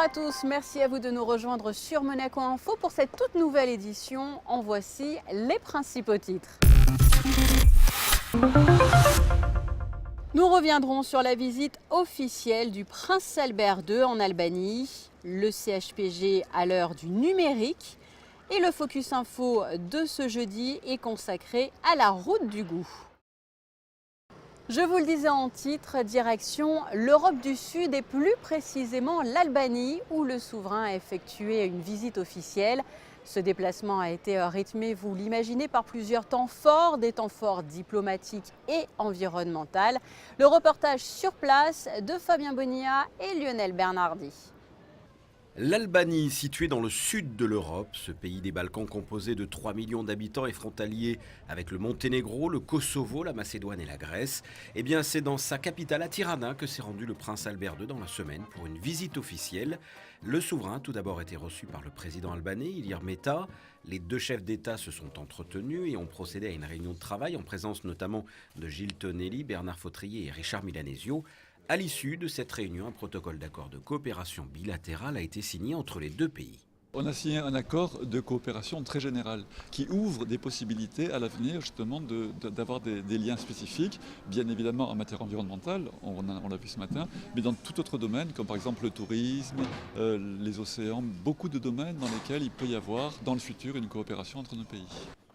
à tous, merci à vous de nous rejoindre sur Monaco Info pour cette toute nouvelle édition. En voici les principaux titres. Nous reviendrons sur la visite officielle du prince Albert II en Albanie, le CHPG à l'heure du numérique et le Focus Info de ce jeudi est consacré à la route du goût. Je vous le disais en titre, direction l'Europe du Sud et plus précisément l'Albanie où le souverain a effectué une visite officielle. Ce déplacement a été rythmé, vous l'imaginez, par plusieurs temps forts, des temps forts diplomatiques et environnementaux. Le reportage sur place de Fabien Bonilla et Lionel Bernardi. L'Albanie, située dans le sud de l'Europe, ce pays des Balkans composé de 3 millions d'habitants et frontalier avec le Monténégro, le Kosovo, la Macédoine et la Grèce, eh bien c'est dans sa capitale à Tirana que s'est rendu le prince Albert II dans la semaine pour une visite officielle. Le souverain a tout d'abord été reçu par le président albanais, Ilir Meta. Les deux chefs d'État se sont entretenus et ont procédé à une réunion de travail en présence notamment de Gilles Tonelli, Bernard Fautrier et Richard Milanesio. À l'issue de cette réunion, un protocole d'accord de coopération bilatérale a été signé entre les deux pays. On a signé un accord de coopération très général qui ouvre des possibilités à l'avenir justement d'avoir des liens spécifiques, bien évidemment en matière environnementale, on l'a vu ce matin, mais dans tout autre domaine, comme par exemple le tourisme, les océans, beaucoup de domaines dans lesquels il peut y avoir dans le futur une coopération entre nos pays.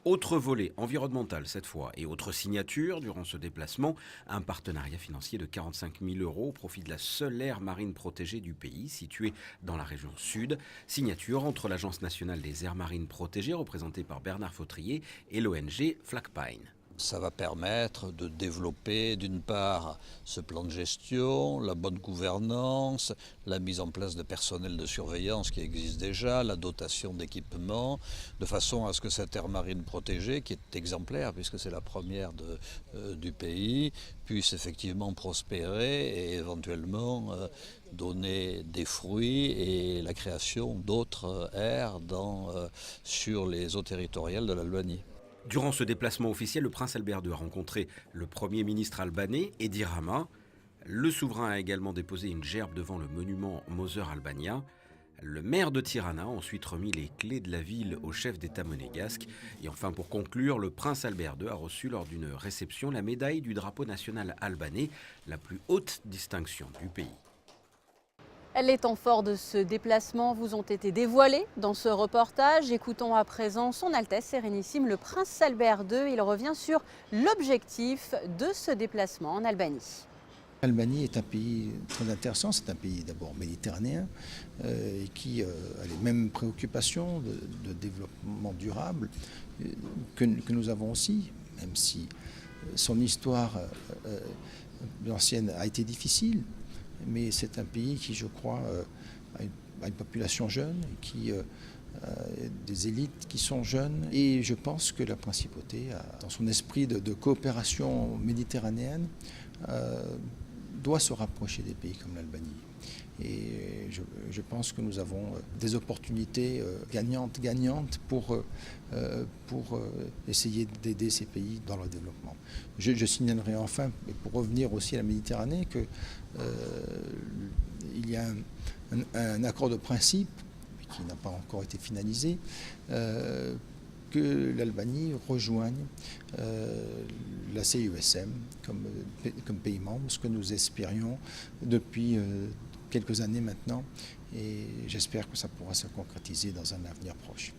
Autre volet environnemental cette fois et autre signature durant ce déplacement, un partenariat financier de 45 000 € au profit de la seule aire marine protégée du pays, située dans la région sud. Signature entre l'Agence nationale des aires marines protégées, représentée par Bernard Fautrier, et l'ONG Flagpine. Ça va permettre de développer d'une part ce plan de gestion, la bonne gouvernance, la mise en place de personnel de surveillance qui existe déjà, la dotation d'équipements, de façon à ce que cette aire marine protégée, qui est exemplaire puisque c'est la première du pays, puisse effectivement prospérer et éventuellement donner des fruits et la création d'autres aires sur les eaux territoriales de l'Albanie. Durant ce déplacement officiel, le prince Albert II a rencontré le premier ministre albanais, Edi Rama. Le souverain a également déposé une gerbe devant le monument Mauser Albania. Le maire de Tirana a ensuite remis les clés de la ville au chef d'État monégasque. Et enfin, pour conclure, le prince Albert II a reçu lors d'une réception la médaille du drapeau national albanais, la plus haute distinction du pays. Les temps forts de ce déplacement vous ont été dévoilés dans ce reportage. Écoutons à présent son Altesse Sérénissime, le prince Albert II. Il revient sur l'objectif de ce déplacement en Albanie. L'Albanie est un pays très intéressant, c'est un pays d'abord méditerranéen et qui a les mêmes préoccupations de développement durable que nous avons aussi, même si son histoire ancienne a été difficile. Mais c'est un pays qui, je crois, a une population jeune, qui des élites qui sont jeunes. Et je pense que la principauté, dans son esprit de coopération méditerranéenne, doit se rapprocher des pays comme l'Albanie. Et je pense que nous avons des opportunités gagnantes pour essayer d'aider ces pays dans leur développement. Je signalerai enfin, et pour revenir aussi à la Méditerranée, qu'il y a un accord de principe qui n'a pas encore été finalisé, que l'Albanie rejoigne la CIESM comme pays membre, ce que nous espérions depuis quelques années maintenant, et j'espère que ça pourra se concrétiser dans un avenir proche.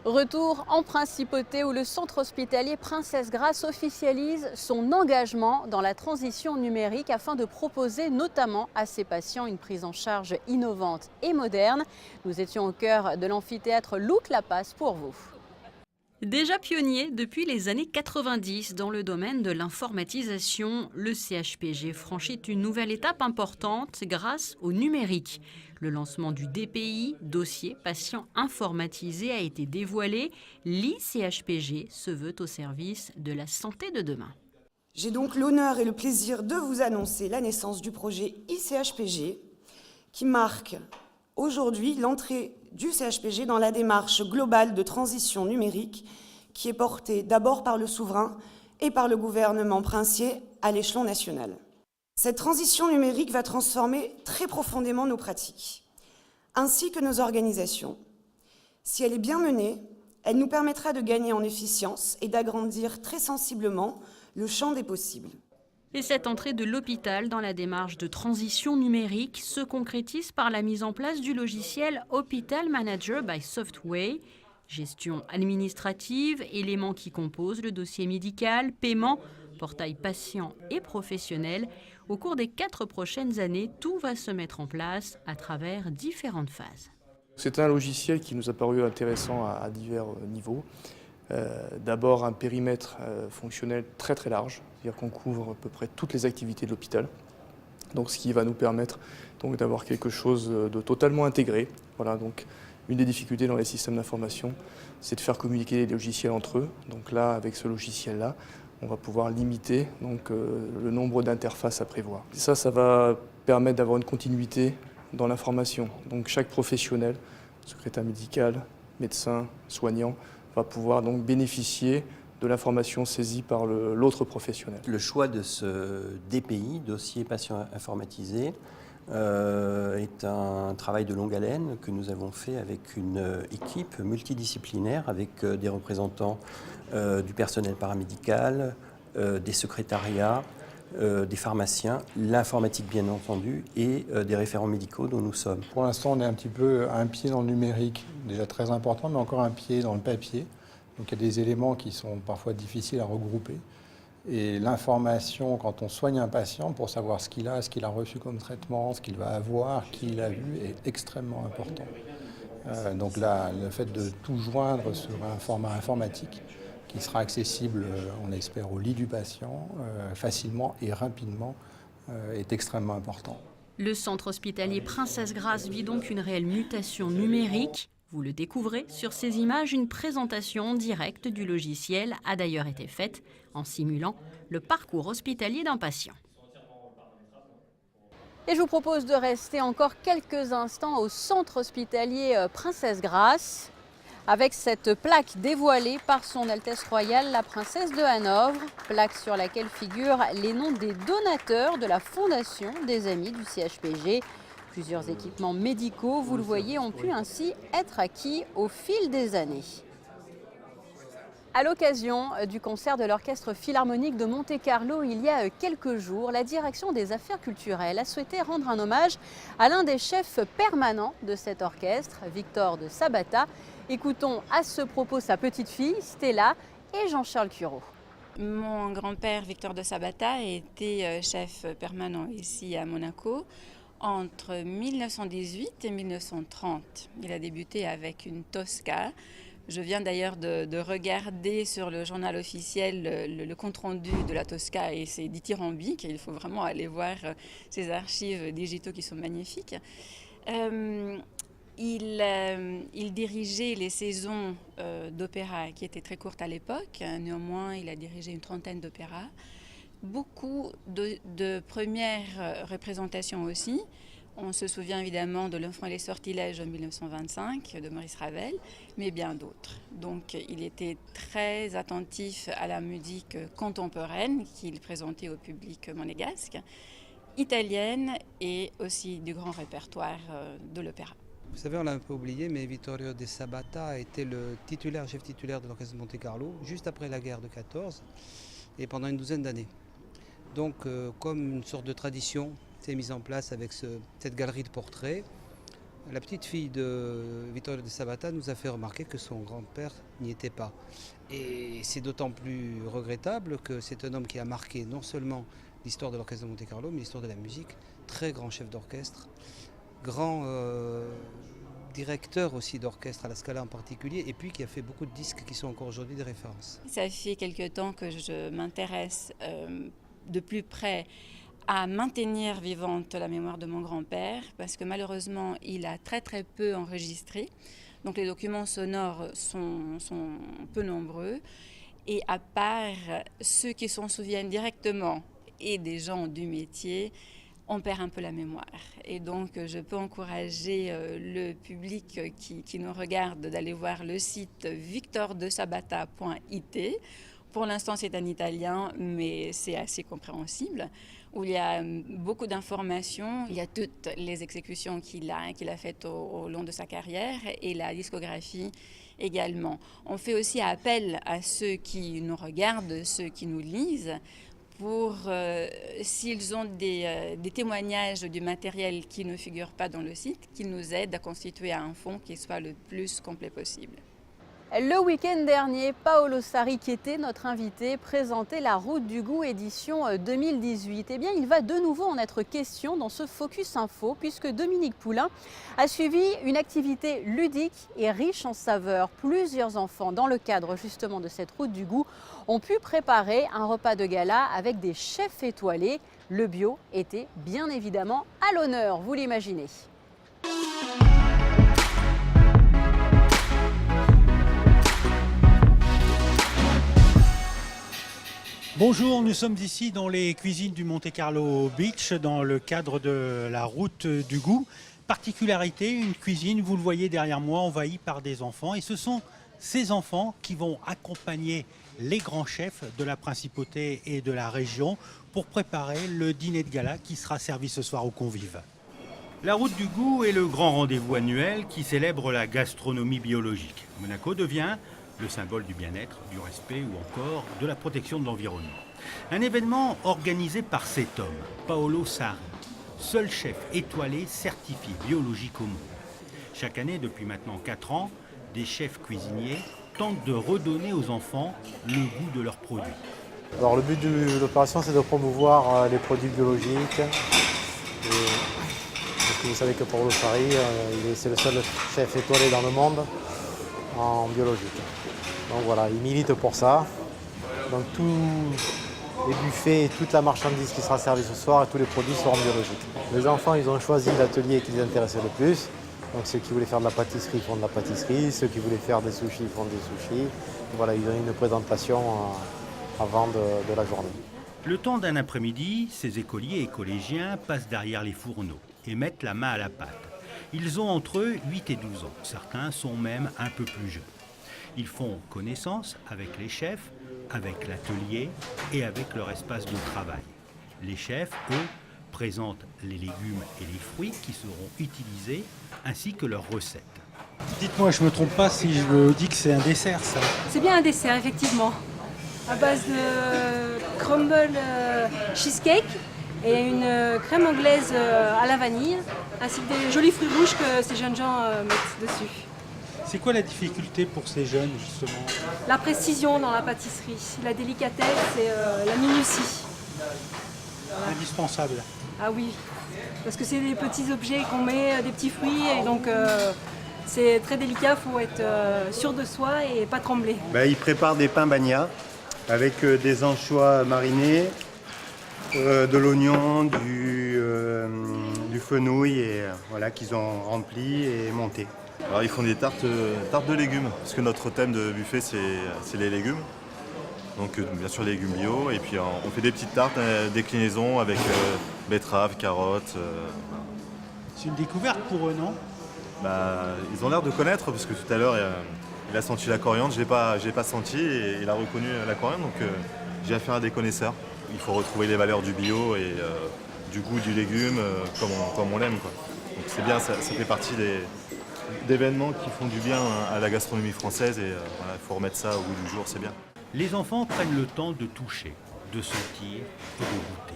Retour en principauté où le centre hospitalier Princesse Grace officialise son engagement dans la transition numérique afin de proposer notamment à ses patients une prise en charge innovante et moderne. Nous étions au cœur de l'amphithéâtre Louk La Passe pour vous. Déjà pionnier depuis les années 90 dans le domaine de l'informatisation, le CHPG franchit une nouvelle étape importante grâce au numérique. Le lancement du DPI, dossier patient informatisé, a été dévoilé. L'ICHPG se veut au service de la santé de demain. J'ai donc l'honneur et le plaisir de vous annoncer la naissance du projet ICHPG qui marque aujourd'hui l'entrée du CHPG dans la démarche globale de transition numérique qui est portée d'abord par le souverain et par le gouvernement princier à l'échelon national. Cette transition numérique va transformer très profondément nos pratiques. ainsi que nos organisations. Si elle est bien menée, elle nous permettra de gagner en efficience et d'agrandir très sensiblement le champ des possibles. Et cette entrée de l'hôpital dans la démarche de transition numérique se concrétise par la mise en place du logiciel Hospital Manager by Softway. Gestion administrative, éléments qui composent le dossier médical, paiement, portail patient et professionnel. Au cours des 4 prochaines années, tout va se mettre en place à travers différentes phases. C'est un logiciel qui nous a paru intéressant à divers niveaux. D'abord un périmètre fonctionnel très très large, c'est-à-dire qu'on couvre à peu près toutes les activités de l'hôpital. Donc, ce qui va nous permettre donc, d'avoir quelque chose de totalement intégré. Voilà, donc, une des difficultés dans les systèmes d'information, c'est de faire communiquer les logiciels entre eux. Donc là, avec ce logiciel-là, on va pouvoir limiter donc, le nombre d'interfaces à prévoir. Et ça va permettre d'avoir une continuité dans l'information. Donc chaque professionnel, secrétaire médical, médecin, soignant, va pouvoir donc bénéficier de l'information saisie par l'autre professionnel. Le choix de ce DPI, dossier patient informatisé, est un travail de longue haleine que nous avons fait avec une équipe multidisciplinaire, avec des représentants du personnel paramédical, des secrétariats, des pharmaciens, l'informatique bien entendu, et des référents médicaux dont nous sommes. Pour l'instant, on est un petit peu un pied dans le numérique, déjà très important, mais encore un pied dans le papier. Donc il y a des éléments qui sont parfois difficiles à regrouper. Et l'information, quand on soigne un patient, pour savoir ce qu'il a reçu comme traitement, ce qu'il va avoir, qui il a vu, est extrêmement important. Donc là, le fait de tout joindre sur un format informatique, qui sera accessible, on l'espère, au lit du patient, facilement et rapidement, est extrêmement important. Le centre hospitalier Princesse Grace vit donc une réelle mutation numérique. Vous le découvrez sur ces images, une présentation directe du logiciel a d'ailleurs été faite en simulant le parcours hospitalier d'un patient. Et je vous propose de rester encore quelques instants au centre hospitalier Princesse Grace avec cette plaque dévoilée par son Altesse Royale la Princesse de Hanovre, plaque sur laquelle figurent les noms des donateurs de la Fondation des Amis du CHPG. Plusieurs équipements médicaux, vous le voyez, ont pu ainsi être acquis au fil des années. À l'occasion du concert de l'Orchestre Philharmonique de Monte-Carlo il y a quelques jours, la Direction des Affaires culturelles a souhaité rendre un hommage à l'un des chefs permanents de cet orchestre, Victor de Sabata. Écoutons à ce propos sa petite fille, Stella, et Jean-Charles Curaud. Mon grand-père, Victor de Sabata, était chef permanent ici à Monaco entre 1918 et 1930. Il a débuté avec une Tosca. Je viens d'ailleurs de regarder sur le journal officiel le compte-rendu de la Tosca et c'est dithyrambique. Il faut vraiment aller voir ces archives digitaux qui sont magnifiques. Il dirigeait les saisons d'opéra qui étaient très courtes à l'époque. Néanmoins, il a dirigé une trentaine d'opéras. Beaucoup de premières représentations aussi. On se souvient évidemment de L'Enfant et les sortilèges en 1925 de Maurice Ravel, mais bien d'autres. Donc il était très attentif à la musique contemporaine qu'il présentait au public monégasque, italienne et aussi du grand répertoire de l'opéra. Vous savez, on l'a un peu oublié, mais Vittorio de Sabata était le chef titulaire de l'Orchestre de Monte-Carlo juste après la guerre de 14 et pendant une douzaine d'années. Donc comme une sorte de tradition s'est mise en place avec cette galerie de portraits, la petite fille de Vittorio de Sabata nous a fait remarquer que son grand-père n'y était pas. Et c'est d'autant plus regrettable que c'est un homme qui a marqué non seulement l'histoire de l'Orchestre de Monte-Carlo, mais l'histoire de la musique, très grand chef d'orchestre, grand directeur aussi d'orchestre à la Scala en particulier, et puis qui a fait beaucoup de disques qui sont encore aujourd'hui des références. Ça fait quelque temps que je m'intéresse de plus près à maintenir vivante la mémoire de mon grand-père, parce que malheureusement, il a très très peu enregistré. Donc les documents sonores sont peu nombreux. Et à part ceux qui s'en souviennent directement et des gens du métier, on perd un peu la mémoire. Et donc, je peux encourager le public qui nous regarde d'aller voir le site victordesabata.it Pour l'instant, c'est en italien, mais c'est assez compréhensible, où il y a beaucoup d'informations. Il y a toutes les exécutions qu'il a faites au long de sa carrière et la discographie également. On fait aussi appel à ceux qui nous regardent, ceux qui nous lisent, pour, s'ils ont des témoignages du matériel qui ne figure pas dans le site, qu'ils nous aident à constituer un fonds qui soit le plus complet possible. Le week-end dernier, Paolo Sarri, qui était notre invité, présentait la Route du Goût édition 2018. Eh bien, il va de nouveau en être question dans ce Focus Info, puisque Dominique Poulain a suivi une activité ludique et riche en saveurs. Plusieurs enfants, dans le cadre justement de cette Route du Goût, ont pu préparer un repas de gala avec des chefs étoilés. Le bio était bien évidemment à l'honneur, vous l'imaginez. Bonjour, nous sommes ici dans les cuisines du Monte Carlo Beach dans le cadre de la Route du Goût. Particularité, une cuisine, vous le voyez derrière moi, envahie par des enfants. Et ce sont ces enfants qui vont accompagner les grands chefs de la principauté et de la région pour préparer le dîner de gala qui sera servi ce soir aux convives. La Route du Goût est le grand rendez-vous annuel qui célèbre la gastronomie biologique. Monaco devient le symbole du bien-être, du respect ou encore de la protection de l'environnement. Un événement organisé par cet homme, Paolo Sarri, seul chef étoilé certifié biologique au monde. Chaque année, depuis maintenant 4 ans, des chefs cuisiniers tentent de redonner aux enfants le goût de leurs produits. Alors le but de l'opération, c'est de promouvoir les produits biologiques. Parce que vous savez que Paolo Sarri, c'est le seul chef étoilé dans le monde en biologique. Donc voilà, il milite pour ça. Donc tous les buffets et toute la marchandise qui sera servie ce soir et tous les produits seront biologiques. Les enfants, ils ont choisi l'atelier qui les intéressait le plus. Donc ceux qui voulaient faire de la pâtisserie font de la pâtisserie, ceux qui voulaient faire des sushis font des sushis. Voilà, ils ont une présentation avant de la journée. Le temps d'un après-midi, ces écoliers et collégiens passent derrière les fourneaux et mettent la main à la pâte. Ils ont entre eux 8 et 12 ans. Certains sont même un peu plus jeunes. Ils font connaissance avec les chefs, avec l'atelier et avec leur espace de travail. Les chefs, eux, présentent les légumes et les fruits qui seront utilisés, ainsi que leurs recettes. Dites-moi, je ne me trompe pas si je vous dis que c'est un dessert, ça? C'est bien un dessert, effectivement, à base de crumble cheesecake et une crème anglaise à la vanille, ainsi que des jolis fruits rouges que ces jeunes gens mettent dessus. C'est quoi la difficulté pour ces jeunes, justement? La précision dans la pâtisserie, la délicatesse et la minutie. Voilà. Indispensable. Ah oui, parce que c'est des petits objets qu'on met, des petits fruits, et donc c'est très délicat, il faut être sûr de soi et pas trembler. Ils préparent des pains bagna avec des anchois marinés, de l'oignon, du fenouil et voilà, qu'ils ont rempli et monté. Alors ils font des tartes de légumes, parce que notre thème de buffet c'est les légumes. Donc bien sûr les légumes bio, et puis on fait des petites tartes, déclinaisons avec betteraves, carottes. C'est une découverte pour eux, non? Ils ont l'air de connaître, parce que tout à l'heure il a senti la coriandre, je l'ai pas senti, et il a reconnu la coriandre, donc j'ai affaire à des connaisseurs. Il faut retrouver les valeurs du bio et du goût du légume comme on l'aime, quoi. Donc c'est bien, ça fait partie d'événements qui font du bien à la gastronomie française, et il faut remettre ça au goût du jour, c'est bien. Les enfants prennent le temps de toucher, de sentir et de goûter.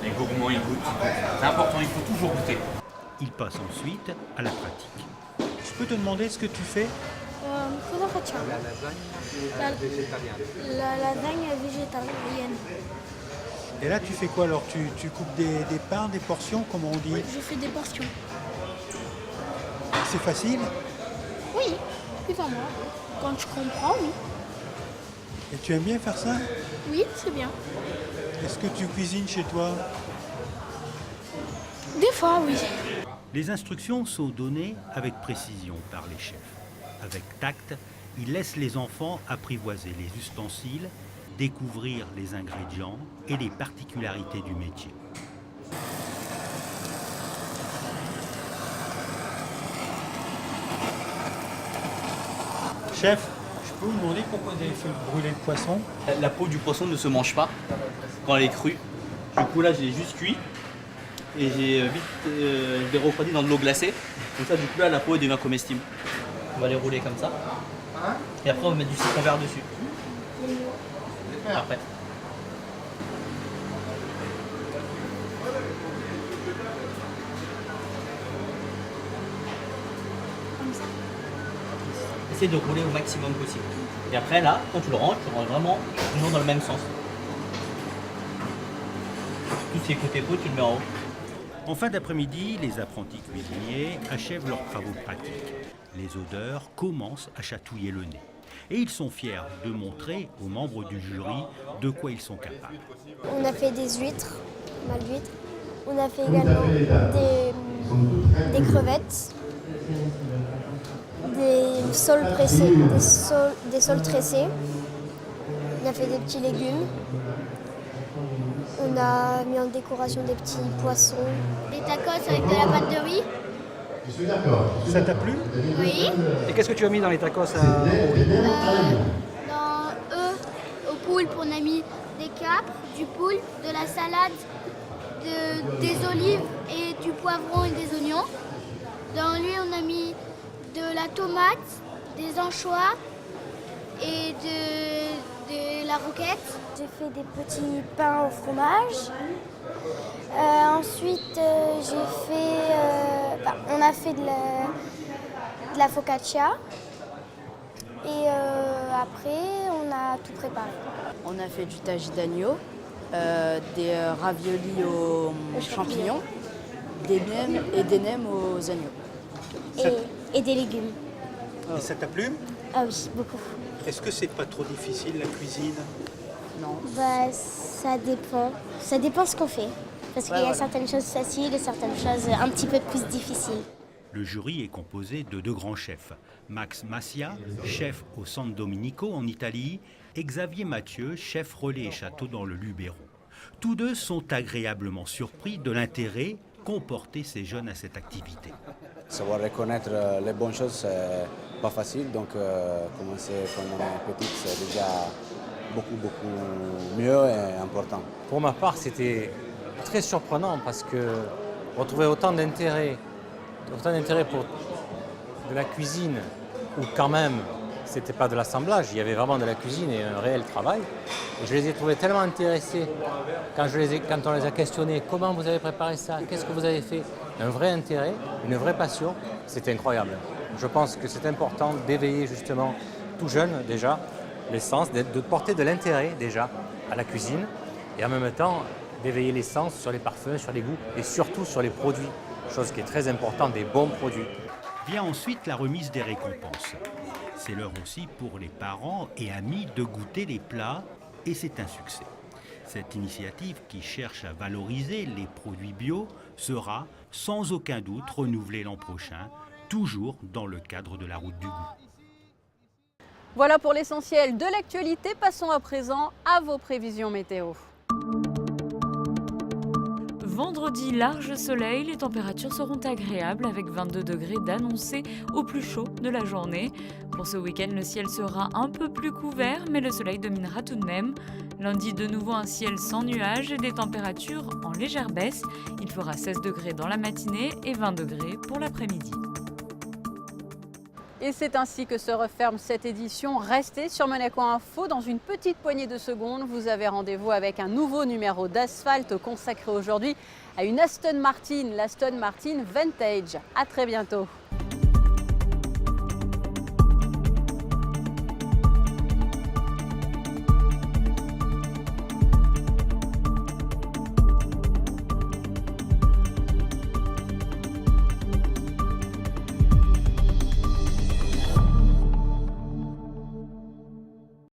Les gourmands, ils goûtent. C'est important, il faut toujours goûter. Ils passent ensuite à la pratique. Je peux te demander ce que tu fais? Cosa facciamo? La lasagna végétarienne. La lasagna végétarienne. Et là, tu fais quoi alors? Tu coupes des pains, des portions, comment on dit? Je fais des portions. C'est facile? Oui, plus ou moins. Quand je comprends, oui. Et tu aimes bien faire ça? Oui, c'est bien. Est-ce que tu cuisines chez toi? Des fois, oui. Les instructions sont données avec précision par les chefs. Avec tact, ils laissent les enfants apprivoiser les ustensiles, découvrir les ingrédients et les particularités du métier. Chef, je peux vous demander pourquoi vous avez fait brûler le poisson? La peau du poisson ne se mange pas quand elle est crue. Du coup là je l'ai juste cuit et j'ai je l'ai refroidi dans de l'eau glacée. Comme ça du coup là la peau devient comestible. On va les rouler comme ça. Et après on va mettre du citron vert dessus. Après. Essaye de rouler au maximum possible. Et après là, quand tu le ranges vraiment toujours dans le même sens. Tous ces côtés peau, tu le mets en haut. En fin d'après-midi, les apprentis cuisiniers achèvent leurs travaux pratiques. Les odeurs commencent à chatouiller le nez. Et ils sont fiers de montrer aux membres du jury de quoi ils sont capables. On a fait des huîtres, mal d'huîtres. On a fait également des crevettes, des sols pressés, des sols tressés. On a fait des petits légumes. On a mis en décoration des petits poissons. Des tacos avec de la pâte de riz. Je suis d'accord. Ça t'a plu? Oui. Et qu'est-ce que tu as mis dans les tacos Dans au poulpe, on a mis des capres, du poulpe, de la salade, des olives et du poivron et des oignons. Dans lui, on a mis de la tomate, des anchois et de la roquette. J'ai fait des petits pains au fromage. Ensuite, on a fait de la focaccia. Et après, on a tout préparé. On a fait du tagine d'agneau, des raviolis aux champignons, des nems aux agneaux. Et des légumes. Et ça t'a plu? Ah oui, beaucoup. Est-ce que c'est pas trop difficile la cuisine? Non. Bah, ça dépend. Ça dépend ce qu'on fait. Parce qu'il y a certaines choses faciles et certaines choses un petit peu plus difficiles. Le jury est composé de 2 grands chefs. Max Massia, chef au San Domenico en Italie, et Xavier Mathieu, chef relais et château dans le Luberon. Tous 2 sont agréablement surpris de l'intérêt qu'ont porté ces jeunes à cette activité. Savoir reconnaître les bonnes choses, c'est pas facile, donc commencer quand on est petit, c'est déjà beaucoup mieux et important. Pour ma part, c'était très surprenant parce que retrouver autant d'intérêt pour de la cuisine, où quand même c'était pas de l'assemblage, il y avait vraiment de la cuisine et un réel travail. Et je les ai trouvés tellement intéressés quand on les a questionnés, comment vous avez préparé ça, qu'est-ce que vous avez fait, un vrai intérêt, une vraie passion, c'était incroyable. Je pense que c'est important d'éveiller justement tout jeune déjà les sens, de porter de l'intérêt déjà à la cuisine et en même temps d'éveiller les sens sur les parfums, sur les goûts et surtout sur les produits, chose qui est très importante, des bons produits. Vient ensuite la remise des récompenses. C'est l'heure aussi pour les parents et amis de goûter les plats et c'est un succès. Cette initiative qui cherche à valoriser les produits bio sera sans aucun doute renouvelée l'an prochain, toujours dans le cadre de la route du goût. Voilà pour l'essentiel de l'actualité. Passons à présent à vos prévisions météo. Vendredi, large soleil, les températures seront agréables avec 22 degrés d'annoncés au plus chaud de la journée. Pour ce week-end, le ciel sera un peu plus couvert, mais le soleil dominera tout de même. Lundi, de nouveau un ciel sans nuages et des températures en légère baisse. Il fera 16 degrés dans la matinée et 20 degrés pour l'après-midi. Et c'est ainsi que se referme cette édition. Restez sur Monaco Info. Dans une petite poignée de secondes, vous avez rendez-vous avec un nouveau numéro d'Asphalte consacré aujourd'hui à une Aston Martin, l'Aston Martin Vantage. À très bientôt.